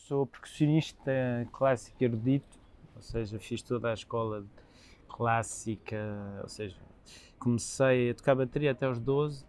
sou percussionista clássico erudito, ou seja, fiz toda a escola clássica, ou seja, comecei a tocar bateria até aos 12,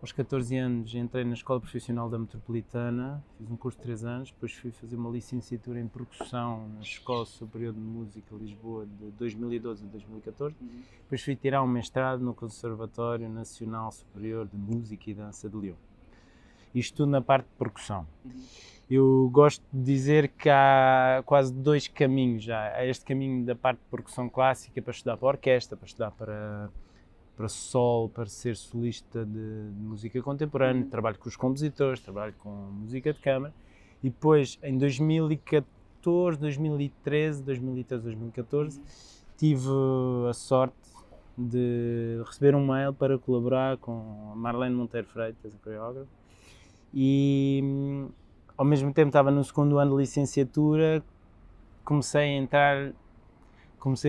aos 14 anos entrei na Escola Profissional da Metropolitana, fiz um curso de 3 anos, depois fui fazer uma licenciatura em percussão na Escola Superior de Música Lisboa de 2012 a 2014, depois fui tirar um mestrado no Conservatório Nacional Superior de Música e Dança de Lyon. Isto tudo na parte de percussão. Eu gosto de dizer que há quase dois caminhos já. Há este caminho da parte de percussão clássica para estudar para orquestra, para estudar para sol, para ser solista de música contemporânea, trabalho com os compositores, trabalho com música de câmara, e depois em 2014, 2014, tive a sorte de receber um mail para colaborar com a Marlene Monteiro Freitas, a coreógrafa, e ao mesmo tempo estava no segundo ano de licenciatura, comecei a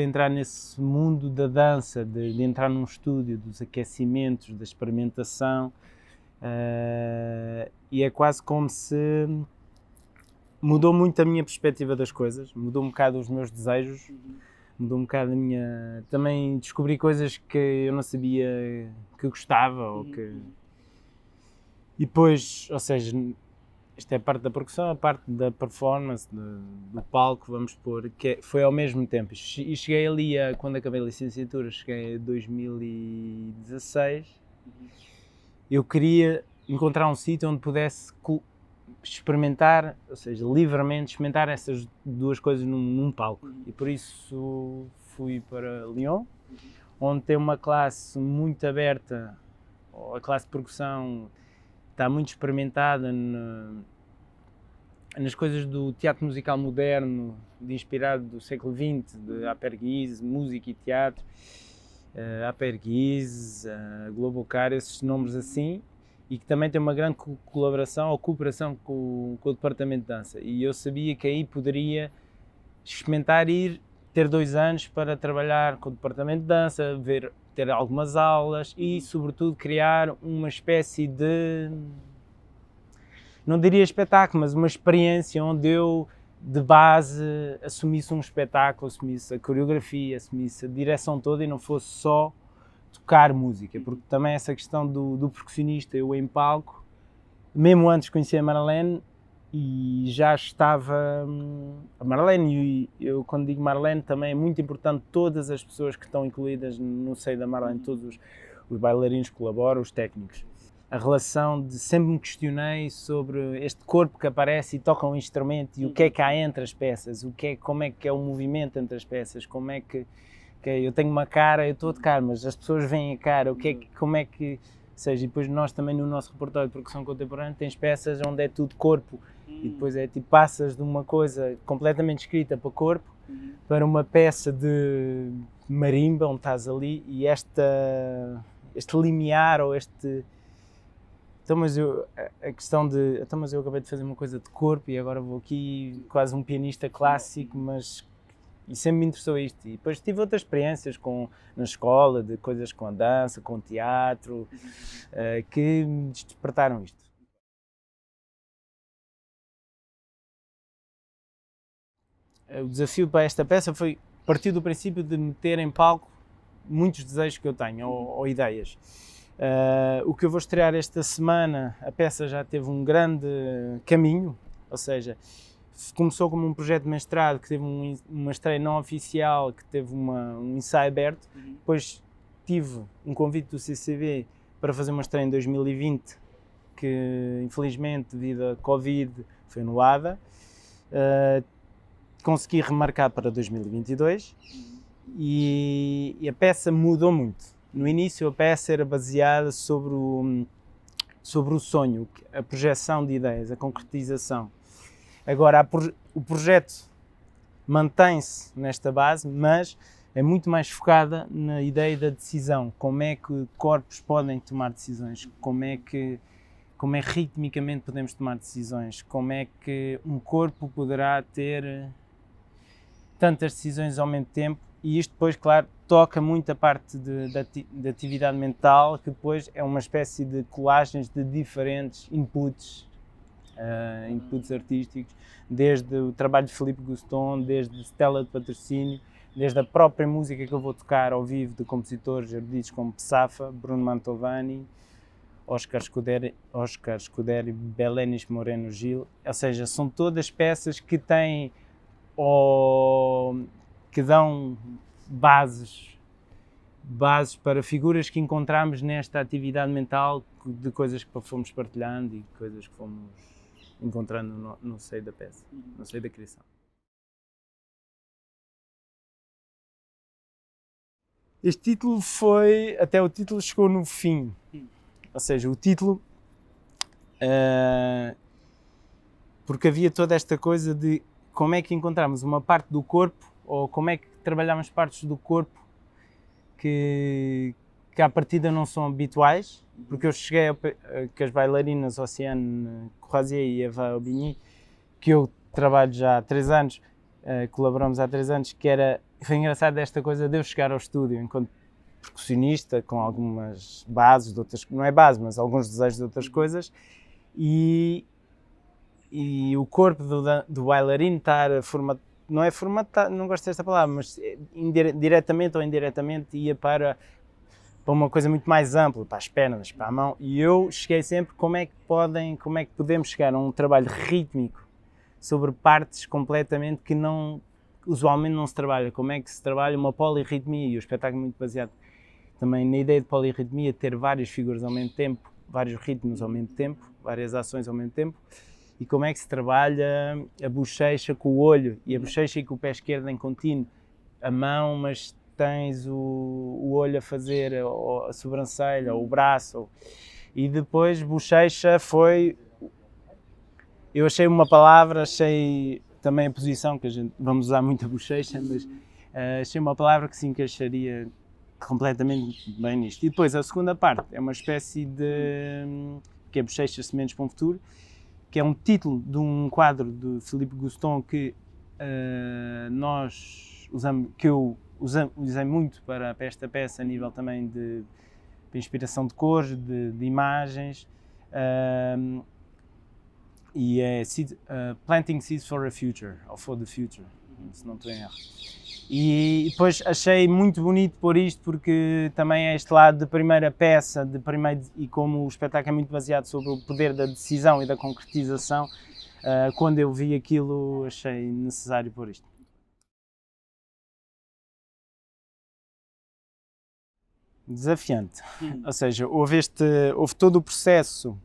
entrar nesse mundo da dança, de entrar num estúdio, dos aquecimentos, da experimentação, e é quase como se mudou muito a minha perspectiva das coisas, mudou um bocado os meus desejos, mudou um bocado a minha... Também descobri coisas que eu não sabia que gostava, ou que... E depois, ou seja, esta é a parte da percussão, a parte da performance, do palco, vamos pôr, que foi ao mesmo tempo. E cheguei ali, quando acabei a licenciatura, cheguei em 2016, eu queria encontrar um sítio onde pudesse experimentar, ou seja, livremente experimentar essas duas coisas num palco. E por isso fui para Lyon, onde tem uma classe muito aberta, a classe de percussão está muito experimentada nas coisas do teatro musical moderno, inspirado do século XX, de Aperguise, música e teatro, Aperguise, Globocar, esses nomes assim, e que também tem uma grande colaboração ou cooperação com o departamento de dança. E eu sabia que aí poderia experimentar ter 2 anos para trabalhar com o departamento de dança, ter algumas aulas e, sobretudo, criar uma espécie de, não diria espetáculo, mas uma experiência onde eu, de base, assumisse um espetáculo, assumisse a coreografia, assumisse a direção toda e não fosse só tocar música, porque também essa questão do percussionista, eu em palco, mesmo antes de conhecer a Marlene, e já estava a Marlene, e eu quando digo Marlene também é muito importante todas as pessoas que estão incluídas no seio da Marlene, todos os bailarinos que colaboram, os técnicos. A relação de sempre me questionei sobre este corpo que aparece e toca um instrumento e o que é que há entre as peças, como é que é o movimento entre as peças, como é que eu tenho uma cara, eu estou a tocar, mas as pessoas veem a cara, como é que... Ou seja, e depois nós também no nosso repertório de percussão contemporânea tens peças onde é tudo corpo e depois é tipo, passas de uma coisa completamente escrita para corpo para uma peça de marimba onde estás ali e este limiar ou este... Então, mas a questão de... Então, mas eu acabei de fazer uma coisa de corpo e agora vou aqui quase um pianista clássico, mas... E sempre me interessou isto. E depois tive outras experiências na escola, de coisas com a dança, com o teatro, que me despertaram isto. O desafio para esta peça foi partir do princípio de meter em palco muitos desejos que eu tenho, ou ideias. O que eu vou estrear esta semana, a peça já teve um grande caminho, ou seja, começou como um projeto de mestrado que teve uma estreia não oficial, que teve um ensaio aberto, depois tive um convite do CCB para fazer uma estreia em 2020, que infelizmente devido à Covid foi anulada, consegui remarcar para 2022 e a peça mudou muito. No início a peça era baseada sobre o sonho, a projeção de ideias, a concretização. Agora, o projeto mantém-se nesta base, mas é muito mais focada na ideia da decisão. Como é que corpos podem tomar decisões, como é ritmicamente podemos tomar decisões, como é que um corpo poderá ter tantas decisões ao mesmo tempo. E isto depois, claro, toca muito a parte da atividade mental, que depois é uma espécie de colagens de diferentes inputs inputs artísticos, desde o trabalho de Filipe Guston, desde Stella de Patrocínio, desde a própria música que eu vou tocar ao vivo de compositores eruditos como Psafa, Bruno Mantovani, Oscar Scuderi, Belenis Moreno Gil, ou seja, são todas peças que têm que dão bases para figuras que encontramos nesta atividade mental de coisas que fomos partilhando e coisas que fomos encontrando no seio da peça, no seio da criação. Este título até o título chegou no fim, ou seja, o título, porque havia toda esta coisa de como é que encontramos uma parte do corpo, ou como é que trabalhamos partes do corpo que à partida não são habituais, porque eu cheguei que as bailarinas Oceane Courvoisier e Eva Aubigny, que eu trabalho já há 3 anos, colaboramos há 3 anos, foi engraçado esta coisa de eu chegar ao estúdio enquanto percussionista, com algumas bases de outras, não é base, mas alguns desejos de outras coisas, e o corpo do bailarino estar não é formatado, não gosto desta palavra, mas diretamente ou indiretamente ia para uma coisa muito mais ampla, para as pernas, para a mão, e eu cheguei sempre como é que podemos chegar a um trabalho rítmico sobre partes completamente que usualmente não se trabalha, como é que se trabalha uma polirritmia, e o espetáculo é muito baseado também na ideia de polirritmia, ter várias figuras ao mesmo tempo, vários ritmos ao mesmo tempo, várias ações ao mesmo tempo, e como é que se trabalha a bochecha com o olho, e a bochecha e com o pé esquerdo em contínuo, a mão, mas tens o olho a fazer a sobrancelha, ou o braço, e depois bochecha eu achei uma palavra, achei também a posição, que vamos usar muito a bochecha, mas achei uma palavra que se encaixaria completamente bem nisto. E depois a segunda parte é uma espécie que é Bochechas, Sementes para um Futuro, que é um título de um quadro de Filipe Guston que eu usei muito para esta peça a nível também de inspiração de cores, de imagens, e é Planting Seeds for a Future, ou For the Future, se não estou em erro. E depois achei muito bonito pôr isto, porque também é este lado de primeira peça, e como o espetáculo é muito baseado sobre o poder da decisão e da concretização, quando eu vi aquilo achei necessário pôr isto. Desafiante, ou seja, houve todo o processo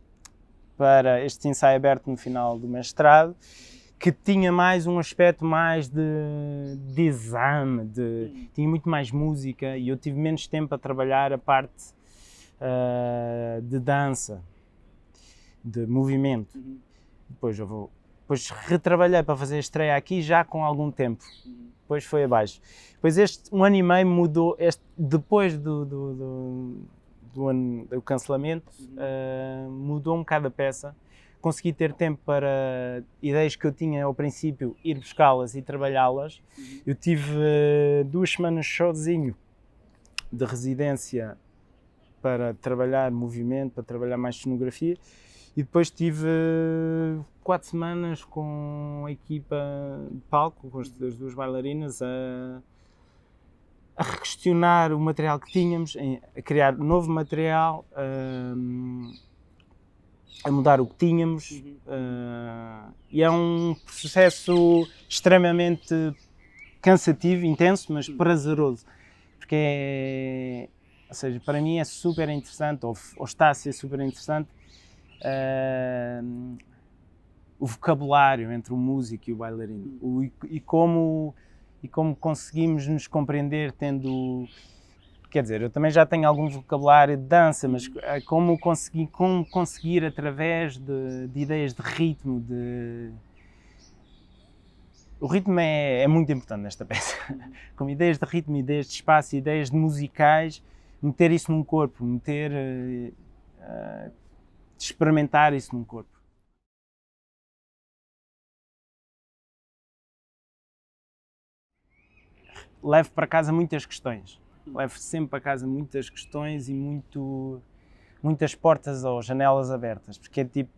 para este ensaio aberto no final do mestrado, que tinha mais um aspecto mais de exame, tinha muito mais música, e eu tive menos tempo a trabalhar a parte de dança, de movimento. Depois retrabalhei para fazer a estreia aqui já com algum tempo, depois foi abaixo. Depois um ano e meio mudou, depois do cancelamento, mudou um bocado a peça. Consegui ter tempo para ideias que eu tinha ao princípio, ir buscá-las e trabalhá-las. Eu tive 2 semanas sozinho de residência para trabalhar movimento, para trabalhar mais cenografia, e depois tive 4 semanas com a equipa de palco, com as 2 bailarinas, a requestionar o material que tínhamos, a criar novo material, a mudar o que tínhamos, e é um processo extremamente cansativo, intenso, mas prazeroso, porque ou seja, para mim é super interessante, ou está a ser super interessante, o vocabulário entre o músico e o bailarino, e como conseguimos nos compreender tendo... Quer dizer, eu também já tenho algum vocabulário de dança, mas como conseguir através de ideias de ritmo, O ritmo é muito importante nesta peça. Como ideias de ritmo, ideias de espaço, ideias de musicais, meter isso num corpo, experimentar isso num corpo. Levo para casa muitas questões. Levo sempre para casa muitas questões e muitas portas ou janelas abertas, porque é tipo,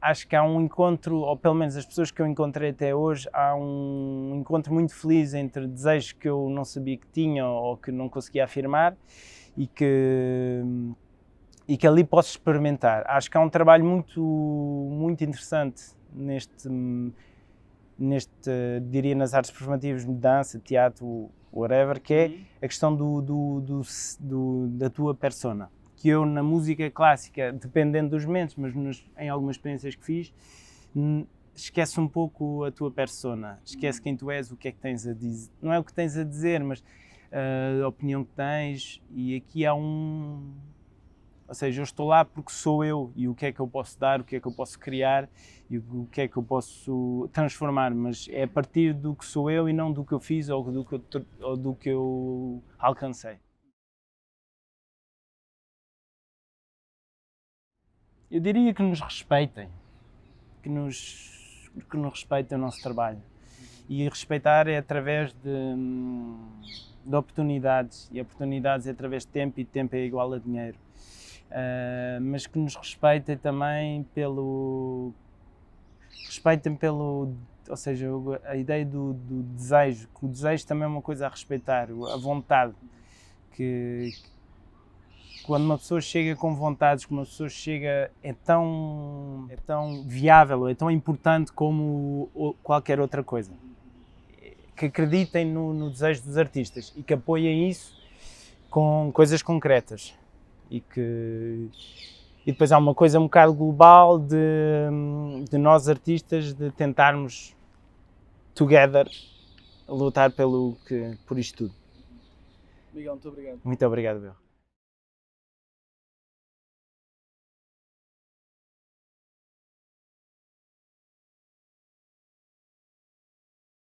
Acho que há um encontro, ou pelo menos as pessoas que eu encontrei até hoje, há um encontro muito feliz entre desejos que eu não sabia que tinha ou que não conseguia afirmar e que ali posso experimentar. Acho que há um trabalho muito interessante diria, nas artes performativas, dança, teatro, whatever, que é a questão da tua persona. Que eu, na música clássica, dependendo dos momentos, mas em algumas experiências que fiz, esquece um pouco a tua persona, esquece quem tu és, o que é que tens a dizer. Não é o que tens a dizer, mas a opinião que tens, e aqui há ou seja, eu estou lá porque sou eu, e o que é que eu posso dar, o que é que eu posso criar e o que é que eu posso transformar, mas é a partir do que sou eu e não do que eu fiz ou do que eu alcancei. Eu diria que nos respeitem, que nos respeitem o nosso trabalho. E respeitar é através de oportunidades, e oportunidades é através de tempo, e tempo é igual a dinheiro. Mas que nos respeitem também ou seja, a ideia do desejo, que o desejo também é uma coisa a respeitar, a vontade, que quando uma pessoa chega com vontades, quando uma pessoa chega, é tão viável, é tão importante como qualquer outra coisa. Que acreditem no desejo dos artistas e que apoiem isso com coisas concretas. E depois há uma coisa um bocado global de nós artistas, de tentarmos together lutar por isto tudo. Miguel, muito obrigado. Muito obrigado, Bel.